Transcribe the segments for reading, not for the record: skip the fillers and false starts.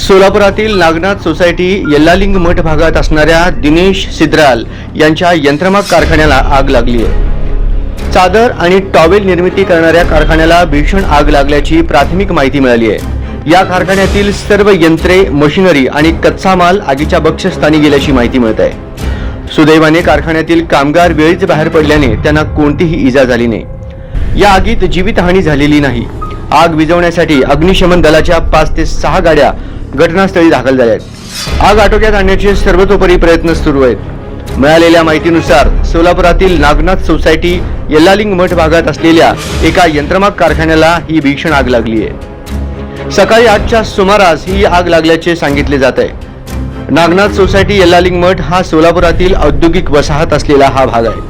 सोलापुरातील Nagnath society यल्लालिंग मठ भागात असणाऱ्या दिनेश सिद्राल यांच्या यंत्रमाग कारखान्याला आग लागली आहे। चादर आणि टॉवेल निर्मिती करणाऱ्या कारखान्याला भीषण आग लागल्याची प्राथमिक माहिती मिळाली आहे। या कारखान्यातील सर्व यंत्रे, मशिनरी आणि कच्चा माल आगीच्या बक्षस्थानी गेल्याची माहिती मिळत आहे। सुदैवाने कारखान्यातील कामगार वेळीच बाहेर पडल्याने त्यांना कोणतीही इजा झाली नाही। या आगीत जीवितहानी झालेली नाही। आग विझवण्यासाठी अग्निशमन दलाच्या 5 ते 6 गाड्या घटनास्थळी दाखल झाल्या आहेत। आग आटोक्यात आणण्याचे सर्वतोपरी प्रयत्न सुरू आहेत। मिळालेल्या माहितीनुसार सोलापुरातील नागनाथ सोसायटी यल्लालिंग मठ भागात असलेल्या एका यंत्रमाग कारखान्याला ही भीषण आग लागली आहे। सकाळी 8च्या सुमारास ही आग लागल्याचे सांगितले जात आहे। नागनाथ सोसायटी यल्लालिंग मठ हा सोलापुरातील औद्योगिक वसाहत असलेला हा भाग आहे।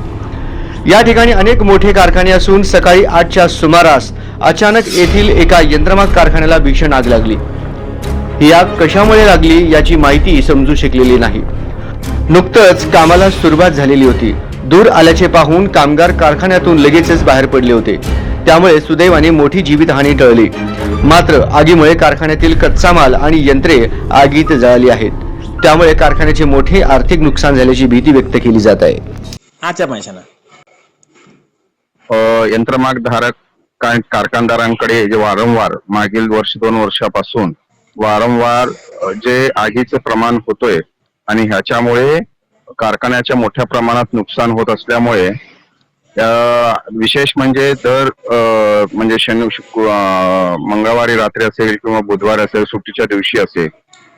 या ठिकाणी अनेक मोठे कारखाने असून सकाळी 8च्या सुमारास अचानक येथील एका यंत्रमाग कारखान्याला भीषण आग लागली। ही आग कशामुळे लागली याची माहिती समजू शकलेली नाही। नुकतंच कामाला सुरुवात झालेली होती। दूर आल्याचे पाहून कामगार कारखान्यातून लगेचच बाहेर पडले होते, त्यामुळे सुदैवाने मोठी जीवितहानी टळली। मात्र आगीमुळे कारखान्यातील कच्चा माल आणि यंत्रे आगीत जळाली आहेत, त्यामुळे कारखान्याचे मोठे आर्थिक नुकसान झाल्याची भीती व्यक्त केली जात आहे। यंत्रमाग धारक कारखानदारांकडे जे वारंवार मागील 1-2 वर्षापासून वारंवार जे आगीचं प्रमाण होतोय आणि ह्याच्यामुळे कारखान्याच्या मोठ्या प्रमाणात नुकसान होत असल्यामुळे विशेष म्हणजे दर म्हणजे मंगळवारी रात्री असेल किंवा बुधवार असेल, सुट्टीच्या दिवशी असेल,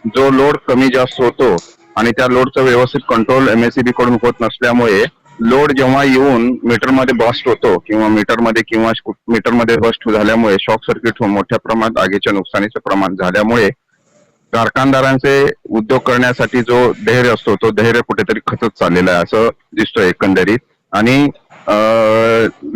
जो लोड कमी जास्त होतो आणि त्या लोडचं व्यवस्थित कंट्रोल MSEB कडून होत नसल्यामुळे लोड जेव्हा येऊन मीटरमध्ये बस्ट होतो किंवा मीटरमध्ये बस्ट झाल्यामुळे शॉक सर्किट होऊन मोठ्या प्रमाणात आगीच्या नुकसानीचं प्रमाण झाल्यामुळे कारखानदारांचे उद्योग करण्यासाठी जो धैर्य असतो तो धैर्य कुठेतरी खचत चाललेला आहे असं दिसतोय एकंदरीत। आणि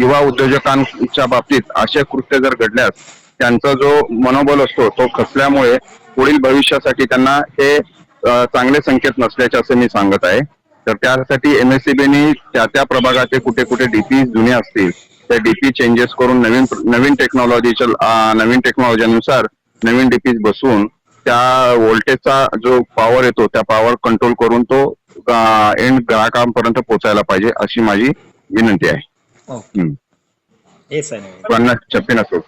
युवा उद्योजकांच्या बाबतीत असे कृत्य जर घडल्यास त्यांचा जो मनोबल असतो तो खचल्यामुळे पुढील भविष्यासाठी त्यांना हे चांगले संकेत नसल्याचे असे मी सांगत आहे। तर त्यासाठी MSEBने त्या प्रभागाचे कुठे कुठे डीपी जुने असतील त्या डीपी चेंजेस करून नवीन टेक्नॉलॉजीनुसार नवीन डीपी बसवून त्या व्होल्टेजचा जो पॉवर येतो त्या पॉवर कंट्रोल करून तो एंड ग्राहकांपर्यंत पोहोचायला पाहिजे अशी माझी विनंती आहे। 50-56